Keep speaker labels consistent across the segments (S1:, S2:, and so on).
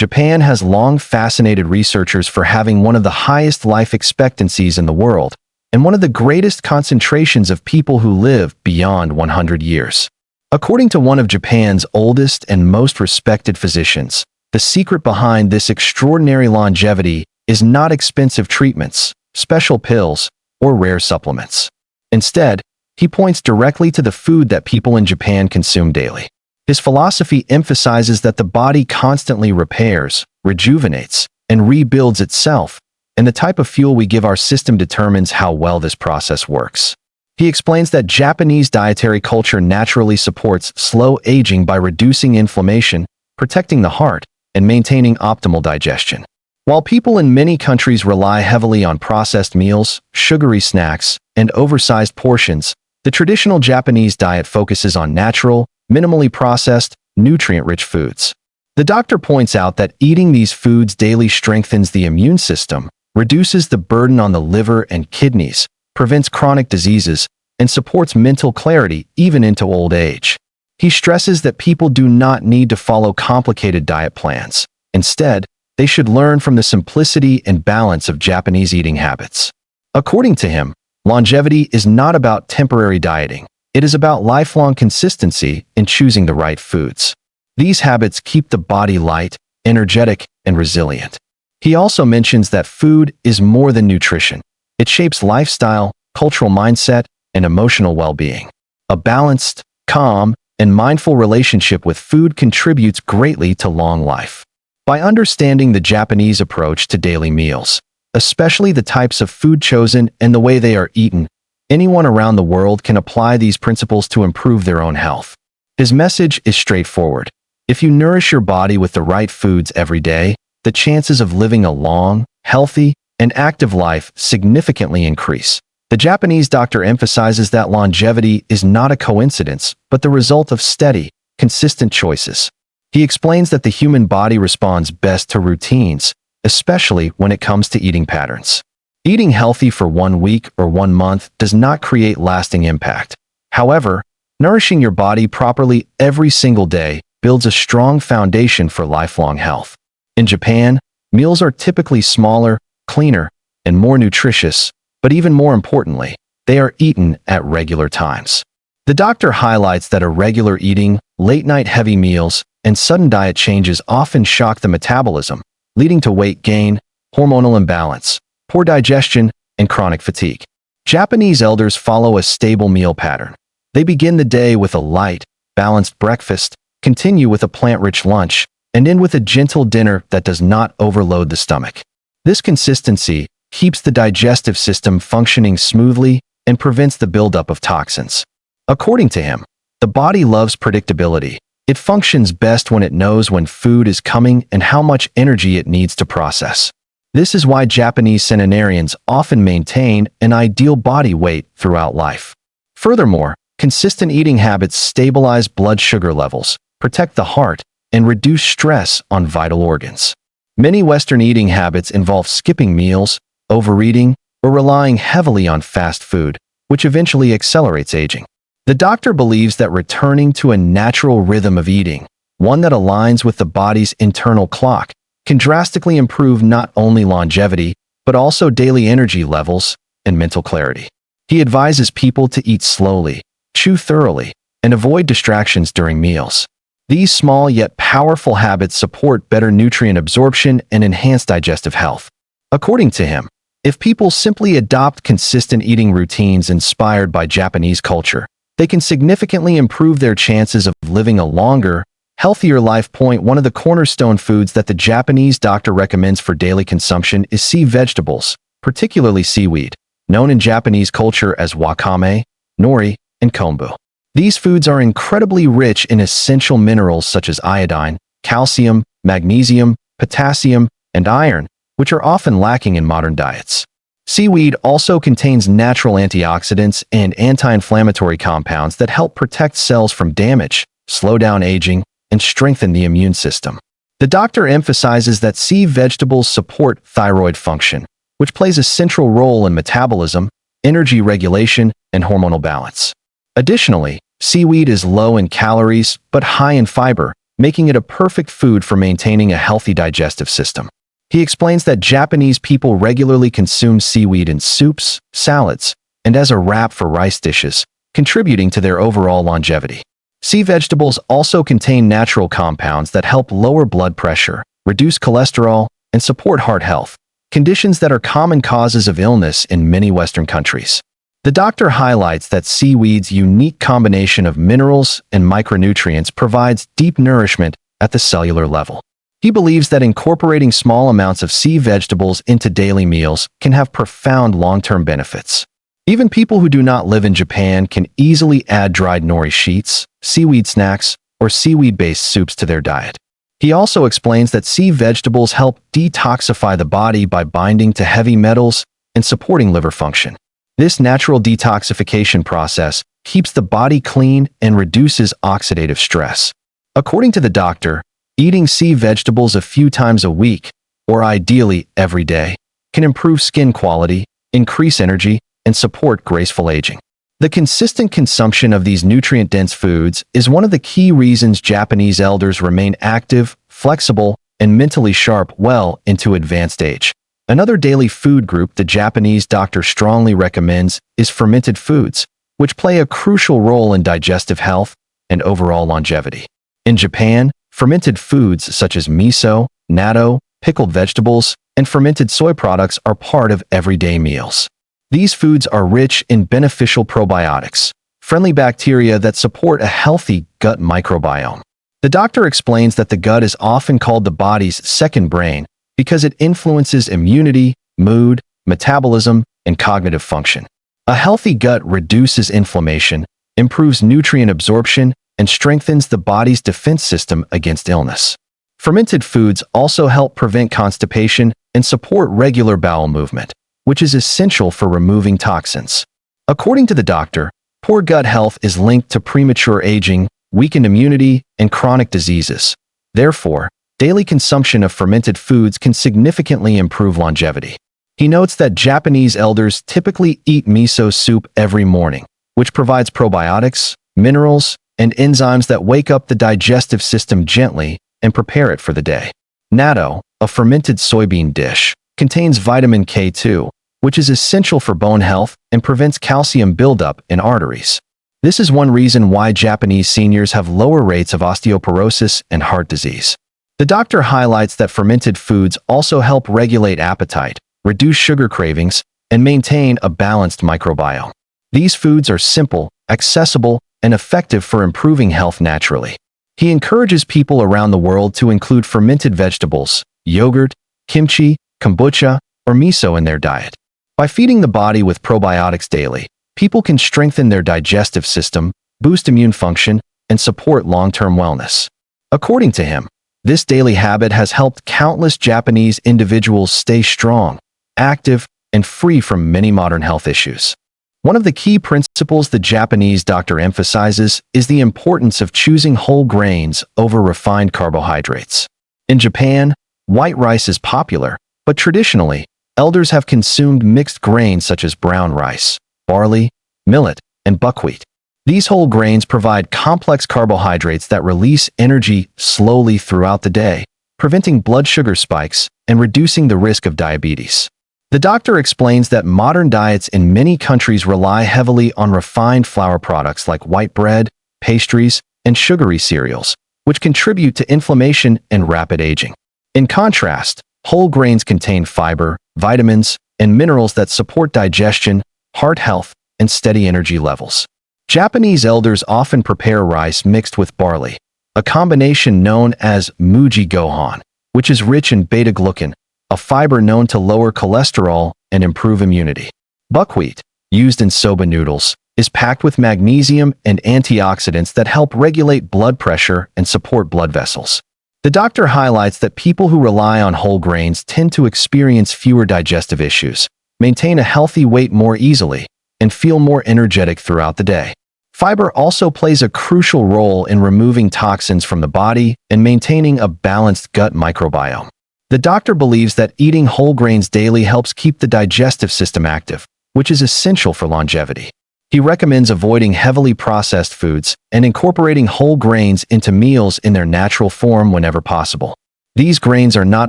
S1: Japan has long fascinated researchers for having one of the highest life expectancies in the world and one of the greatest concentrations of people who live beyond 100 years. According to one of Japan's oldest and most respected physicians, the secret behind this extraordinary longevity is not expensive treatments, special pills, or rare supplements. Instead, he points directly to the food that people in Japan consume daily. His philosophy emphasizes that the body constantly repairs, rejuvenates, and rebuilds itself, and the type of fuel we give our system determines how well this process works. He explains that Japanese dietary culture naturally supports slow aging by reducing inflammation, protecting the heart, and maintaining optimal digestion. While people in many countries rely heavily on processed meals, sugary snacks, and oversized portions, the traditional Japanese diet focuses on natural, minimally processed, nutrient-rich foods. The doctor points out that eating these foods daily strengthens the immune system, reduces the burden on the liver and kidneys, prevents chronic diseases, and supports mental clarity even into old age. He stresses that people do not need to follow complicated diet plans. Instead, they should learn from the simplicity and balance of Japanese eating habits. According to him, longevity is not about temporary dieting. It is about lifelong consistency in choosing the right foods. These habits keep the body light, energetic, and resilient. He also mentions that food is more than nutrition. It shapes lifestyle, cultural mindset, and emotional well-being. A balanced, calm, and mindful relationship with food contributes greatly to long life. By understanding the Japanese approach to daily meals, especially the types of food chosen and the way they are eaten, anyone around the world can apply these principles to improve their own health. His message is straightforward. If you nourish your body with the right foods every day, the chances of living a long, healthy, and active life significantly increase. The Japanese doctor emphasizes that longevity is not a coincidence, but the result of steady, consistent choices. He explains that the human body responds best to routines, especially when it comes to eating patterns. Eating healthy for 1 week or 1 month does not create lasting impact. However, nourishing your body properly every single day builds a strong foundation for lifelong health. In Japan, meals are typically smaller, cleaner, and more nutritious, but even more importantly, they are eaten at regular times. The doctor highlights that irregular eating, late-night heavy meals, and sudden diet changes often shock the metabolism, leading to weight gain, hormonal imbalance, poor digestion, and chronic fatigue. Japanese elders follow a stable meal pattern. They begin the day with a light, balanced breakfast, continue with a plant-rich lunch, and end with a gentle dinner that does not overload the stomach. This consistency keeps the digestive system functioning smoothly and prevents the buildup of toxins. According to him, the body loves predictability. It functions best when it knows when food is coming and how much energy it needs to process. This is why Japanese centenarians often maintain an ideal body weight throughout life. Furthermore, consistent eating habits stabilize blood sugar levels, protect the heart, and reduce stress on vital organs. Many Western eating habits involve skipping meals, overeating, or relying heavily on fast food, which eventually accelerates aging. The doctor believes that returning to a natural rhythm of eating, one that aligns with the body's internal clock, can drastically improve not only longevity, but also daily energy levels and mental clarity. He advises people to eat slowly, chew thoroughly, and avoid distractions during meals. These small yet powerful habits support better nutrient absorption and enhance digestive health. According to him, if people simply adopt consistent eating routines inspired by Japanese culture, they can significantly improve their chances of living a longer, healthier life. One of the cornerstone foods that the Japanese doctor recommends for daily consumption is sea vegetables, particularly seaweed, known in Japanese culture as wakame, nori, and kombu. These foods are incredibly rich in essential minerals such as iodine, calcium, magnesium, potassium, and iron, which are often lacking in modern diets. Seaweed also contains natural antioxidants and anti-inflammatory compounds that help protect cells from damage, slow down aging, and strengthen the immune system. The doctor emphasizes that sea vegetables support thyroid function, which plays a central role in metabolism, energy regulation, and hormonal balance. Additionally, seaweed is low in calories but high in fiber, making it a perfect food for maintaining a healthy digestive system. He explains that Japanese people regularly consume seaweed in soups, salads, and as a wrap for rice dishes, contributing to their overall longevity. Sea vegetables also contain natural compounds that help lower blood pressure, reduce cholesterol, and support heart health, conditions that are common causes of illness in many Western countries. The doctor highlights that seaweed's unique combination of minerals and micronutrients provides deep nourishment at the cellular level. He believes that incorporating small amounts of sea vegetables into daily meals can have profound long-term benefits. Even people who do not live in Japan can easily add dried nori sheets, seaweed snacks, or seaweed-based soups to their diet. He also explains that sea vegetables help detoxify the body by binding to heavy metals and supporting liver function. This natural detoxification process keeps the body clean and reduces oxidative stress. According to the doctor, eating sea vegetables a few times a week, or ideally every day, can improve skin quality, increase energy, and support graceful aging. The consistent consumption of these nutrient-dense foods is one of the key reasons Japanese elders remain active, flexible, and mentally sharp well into advanced age. Another daily food group the Japanese doctor strongly recommends is fermented foods, which play a crucial role in digestive health and overall longevity. In Japan, fermented foods such as miso, natto, pickled vegetables, and fermented soy products are part of everyday meals. These foods are rich in beneficial probiotics, friendly bacteria that support a healthy gut microbiome. The doctor explains that the gut is often called the body's second brain because it influences immunity, mood, metabolism, and cognitive function. A healthy gut reduces inflammation, improves nutrient absorption, and strengthens the body's defense system against illness. Fermented foods also help prevent constipation and support regular bowel movement, which is essential for removing toxins. According to the doctor, poor gut health is linked to premature aging, weakened immunity, and chronic diseases. Therefore, daily consumption of fermented foods can significantly improve longevity. He notes that Japanese elders typically eat miso soup every morning, which provides probiotics, minerals, and enzymes that wake up the digestive system gently and prepare it for the day. Natto, a fermented soybean dish, contains vitamin K2, which is essential for bone health and prevents calcium buildup in arteries. This is one reason why Japanese seniors have lower rates of osteoporosis and heart disease. The doctor highlights that fermented foods also help regulate appetite, reduce sugar cravings, and maintain a balanced microbiome. These foods are simple, accessible, and effective for improving health naturally. He encourages people around the world to include fermented vegetables, yogurt, kimchi, kombucha, or miso in their diet. By feeding the body with probiotics daily, people can strengthen their digestive system, boost immune function, and support long-term wellness. According to him, this daily habit has helped countless Japanese individuals stay strong, active, and free from many modern health issues. One of the key principles the Japanese doctor emphasizes is the importance of choosing whole grains over refined carbohydrates. In Japan, white rice is popular, but traditionally, elders have consumed mixed grains such as brown rice, barley, millet, and buckwheat. These whole grains provide complex carbohydrates that release energy slowly throughout the day, preventing blood sugar spikes and reducing the risk of diabetes. The doctor explains that modern diets in many countries rely heavily on refined flour products like white bread, pastries, and sugary cereals, which contribute to inflammation and rapid aging. In contrast, whole grains contain fiber, vitamins, and minerals that support digestion, heart health, and steady energy levels. Japanese elders often prepare rice mixed with barley, a combination known as muji gohan, which is rich in beta-glucan, a fiber known to lower cholesterol and improve immunity. Buckwheat, used in soba noodles, is packed with magnesium and antioxidants that help regulate blood pressure and support blood vessels. The doctor highlights that people who rely on whole grains tend to experience fewer digestive issues, maintain a healthy weight more easily, and feel more energetic throughout the day. Fiber also plays a crucial role in removing toxins from the body and maintaining a balanced gut microbiome. The doctor believes that eating whole grains daily helps keep the digestive system active, which is essential for longevity. He recommends avoiding heavily processed foods and incorporating whole grains into meals in their natural form whenever possible. These grains are not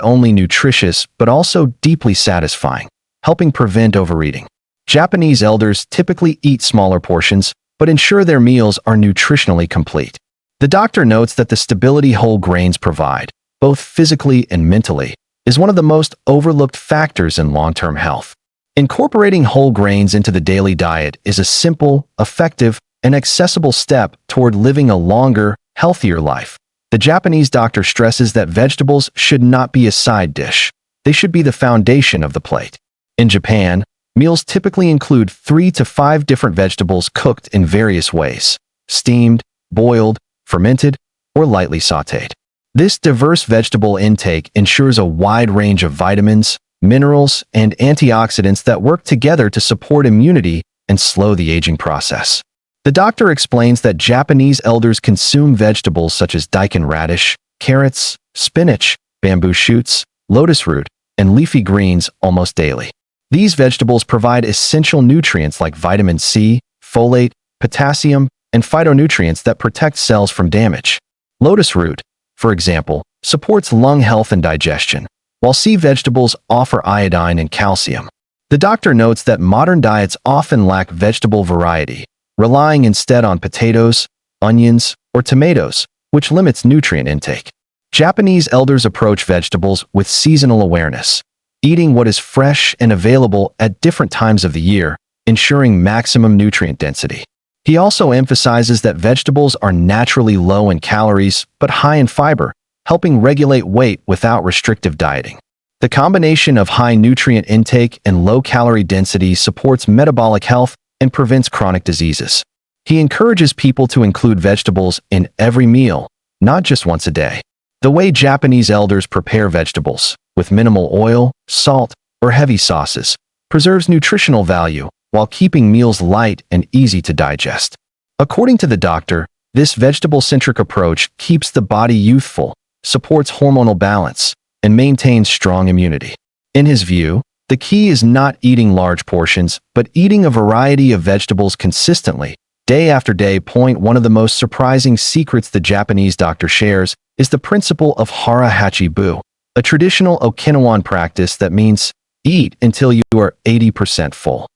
S1: only nutritious but also deeply satisfying, helping prevent overeating. Japanese elders typically eat smaller portions but ensure their meals are nutritionally complete. The doctor notes that the stability whole grains provide, both physically and mentally, is one of the most overlooked factors in long-term health. Incorporating whole grains into the daily diet is a simple, effective, and accessible step toward living a longer, healthier life. The Japanese doctor stresses that vegetables should not be a side dish. They should be the foundation of the plate. In Japan, meals typically include 3 to 5 different vegetables cooked in various ways: steamed, boiled, fermented, or lightly sautéed. This diverse vegetable intake ensures a wide range of vitamins, minerals, and antioxidants that work together to support immunity and slow the aging process. The doctor explains that Japanese elders consume vegetables such as daikon radish, carrots, spinach, bamboo shoots, lotus root, and leafy greens almost daily. These vegetables provide essential nutrients like vitamin C, folate, potassium, and phytonutrients that protect cells from damage. Lotus root, for example, supports lung health and digestion, while sea vegetables offer iodine and calcium. The doctor notes that modern diets often lack vegetable variety, relying instead on potatoes, onions, or tomatoes, which limits nutrient intake. Japanese elders approach vegetables with seasonal awareness, eating what is fresh and available at different times of the year, ensuring maximum nutrient density. He also emphasizes that vegetables are naturally low in calories but high in fiber, helping regulate weight without restrictive dieting. The combination of high nutrient intake and low calorie density supports metabolic health and prevents chronic diseases. He encourages people to include vegetables in every meal, not just once a day. The way Japanese elders prepare vegetables, with minimal oil, salt, or heavy sauces, preserves nutritional value while keeping meals light and easy to digest. According to the doctor, this vegetable-centric approach keeps the body youthful, supports hormonal balance, and maintains strong immunity. In his view, the key is not eating large portions, but eating a variety of vegetables consistently, day after day. One of the most surprising secrets the Japanese doctor shares is the principle of hara hachi-bu, a traditional Okinawan practice that means eat until you are 80% full.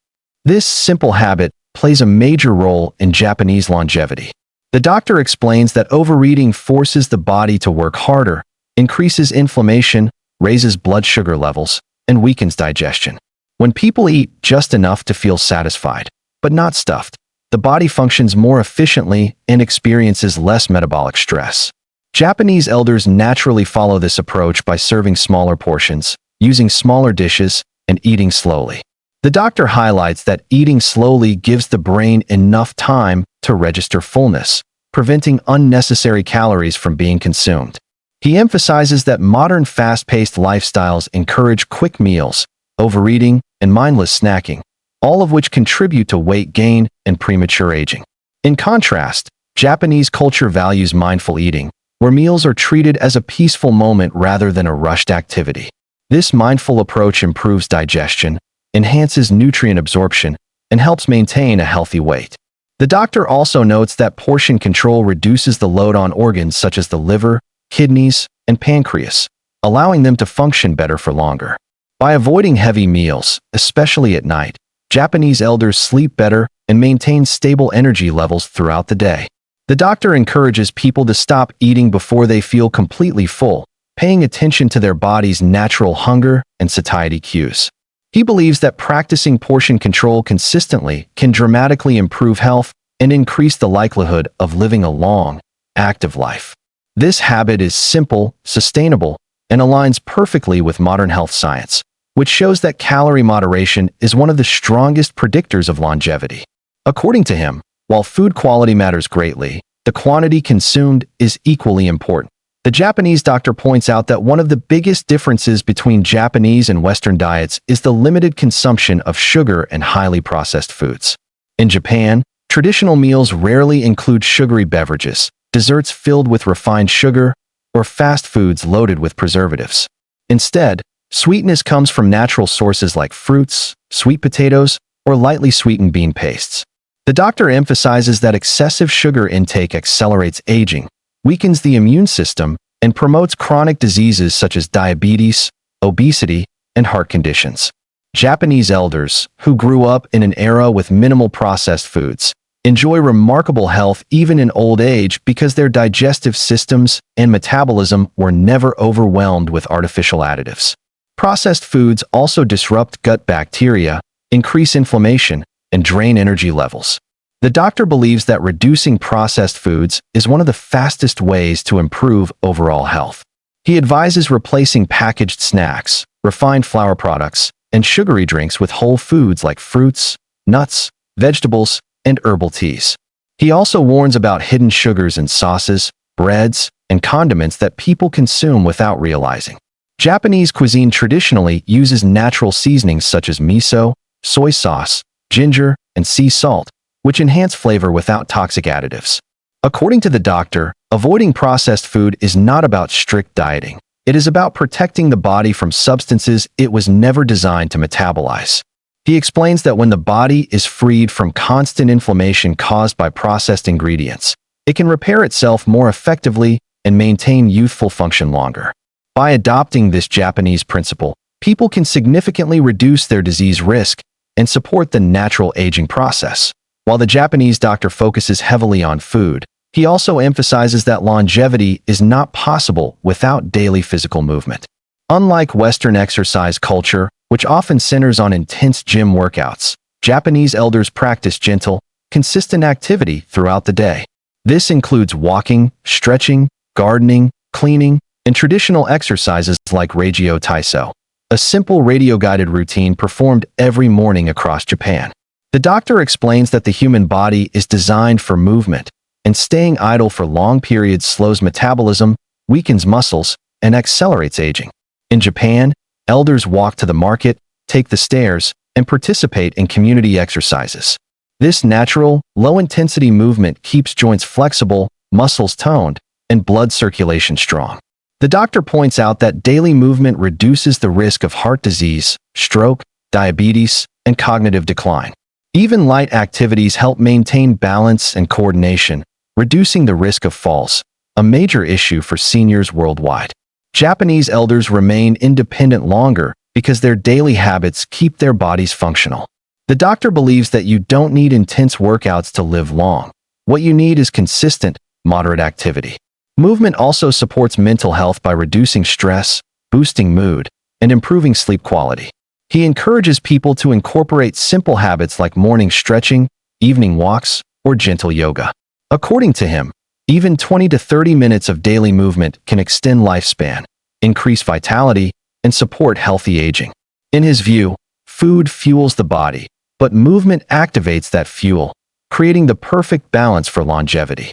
S1: This simple habit plays a major role in Japanese longevity. The doctor explains that overeating forces the body to work harder, increases inflammation, raises blood sugar levels, and weakens digestion. When people eat just enough to feel satisfied, but not stuffed, the body functions more efficiently and experiences less metabolic stress. Japanese elders naturally follow this approach by serving smaller portions, using smaller dishes, and eating slowly. The doctor highlights that eating slowly gives the brain enough time to register fullness, preventing unnecessary calories from being consumed. He emphasizes that modern fast-paced lifestyles encourage quick meals, overeating, and mindless snacking, all of which contribute to weight gain and premature aging. In contrast, Japanese culture values mindful eating, where meals are treated as a peaceful moment rather than a rushed activity. This mindful approach improves digestion, enhances nutrient absorption, and helps maintain a healthy weight. The doctor also notes that portion control reduces the load on organs such as the liver, kidneys, and pancreas, allowing them to function better for longer. By avoiding heavy meals, especially at night, Japanese elders sleep better and maintain stable energy levels throughout the day. The doctor encourages people to stop eating before they feel completely full, paying attention to their body's natural hunger and satiety cues. He believes that practicing portion control consistently can dramatically improve health and increase the likelihood of living a long, active life. This habit is simple, sustainable, and aligns perfectly with modern health science, which shows that calorie moderation is one of the strongest predictors of longevity. According to him, while food quality matters greatly, the quantity consumed is equally important. The Japanese doctor points out that one of the biggest differences between Japanese and Western diets is the limited consumption of sugar and highly processed foods. In Japan, traditional meals rarely include sugary beverages, desserts filled with refined sugar, or fast foods loaded with preservatives. Instead, sweetness comes from natural sources like fruits, sweet potatoes, or lightly sweetened bean pastes. The doctor emphasizes that excessive sugar intake accelerates aging, weakens the immune system, and promotes chronic diseases such as diabetes, obesity, and heart conditions. Japanese elders, who grew up in an era with minimal processed foods, enjoy remarkable health even in old age because their digestive systems and metabolism were never overwhelmed with artificial additives. Processed foods also disrupt gut bacteria, increase inflammation, and drain energy levels. The doctor believes that reducing processed foods is one of the fastest ways to improve overall health. He advises replacing packaged snacks, refined flour products, and sugary drinks with whole foods like fruits, nuts, vegetables, and herbal teas. He also warns about hidden sugars in sauces, breads, and condiments that people consume without realizing. Japanese cuisine traditionally uses natural seasonings such as miso, soy sauce, ginger, and sea salt, which enhance flavor without toxic additives. According to the doctor, avoiding processed food is not about strict dieting. It is about protecting the body from substances it was never designed to metabolize. He explains that when the body is freed from constant inflammation caused by processed ingredients, it can repair itself more effectively and maintain youthful function longer. By adopting this Japanese principle, people can significantly reduce their disease risk and support the natural aging process. While the Japanese doctor focuses heavily on food, he also emphasizes that longevity is not possible without daily physical movement. Unlike Western exercise culture, which often centers on intense gym workouts, Japanese elders practice gentle, consistent activity throughout the day. This includes walking, stretching, gardening, cleaning, and traditional exercises like Reigyo Taiso, a simple radio-guided routine performed every morning across Japan. The doctor explains that the human body is designed for movement, and staying idle for long periods slows metabolism, weakens muscles, and accelerates aging. In Japan, elders walk to the market, take the stairs, and participate in community exercises. This natural, low-intensity movement keeps joints flexible, muscles toned, and blood circulation strong. The doctor points out that daily movement reduces the risk of heart disease, stroke, diabetes, and cognitive decline. Even light activities help maintain balance and coordination, reducing the risk of falls, a major issue for seniors worldwide. Japanese elders remain independent longer because their daily habits keep their bodies functional. The doctor believes that you don't need intense workouts to live long. What you need is consistent, moderate activity. Movement also supports mental health by reducing stress, boosting mood, and improving sleep quality. He encourages people to incorporate simple habits like morning stretching, evening walks, or gentle yoga. According to him, even 20 to 30 minutes of daily movement can extend lifespan, increase vitality, and support healthy aging. In his view, food fuels the body, but movement activates that fuel, creating the perfect balance for longevity.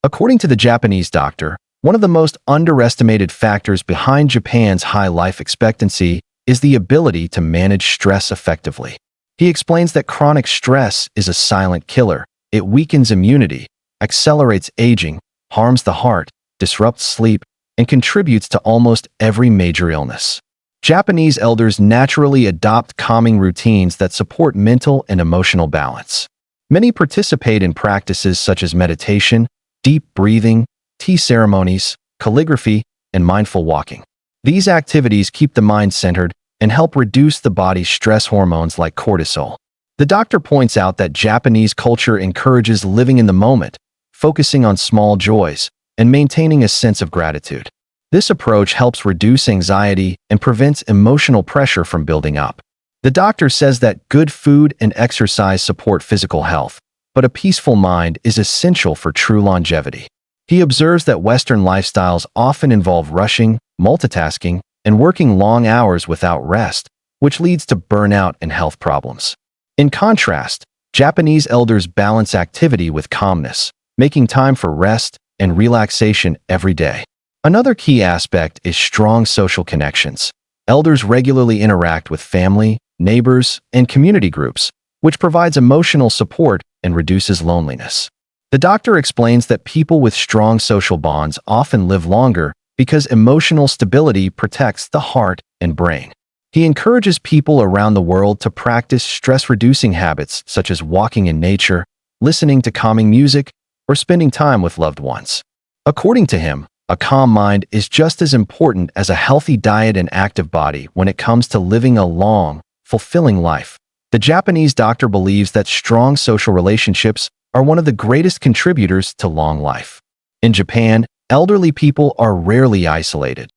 S1: According to the Japanese doctor, one of the most underestimated factors behind Japan's high life expectancy is the ability to manage stress effectively. He explains that chronic stress is a silent killer. It weakens immunity, accelerates aging, harms the heart, disrupts sleep, and contributes to almost every major illness. Japanese elders naturally adopt calming routines that support mental and emotional balance. Many participate in practices such as meditation, deep breathing, tea ceremonies, calligraphy, and mindful walking. These activities keep the mind centered and help reduce the body's stress hormones like cortisol. The doctor points out that Japanese culture encourages living in the moment, focusing on small joys, and maintaining a sense of gratitude. This approach helps reduce anxiety and prevents emotional pressure from building up. The doctor says that good food and exercise support physical health, but a peaceful mind is essential for true longevity. He observes that Western lifestyles often involve rushing, multitasking, and working long hours without rest, which leads to burnout and health problems. In contrast, Japanese elders balance activity with calmness, making time for rest and relaxation every day. Another key aspect is strong social connections. Elders regularly interact with family, neighbors, and community groups, which provides emotional support and reduces loneliness. The doctor explains that people with strong social bonds often live longer because emotional stability protects the heart and brain. He encourages people around the world to practice stress-reducing habits such as walking in nature, listening to calming music, or spending time with loved ones. According to him, a calm mind is just as important as a healthy diet and active body when it comes to living a long, fulfilling life. The Japanese doctor believes that strong social relationships are one of the greatest contributors to long life. In Japan, elderly people are rarely isolated.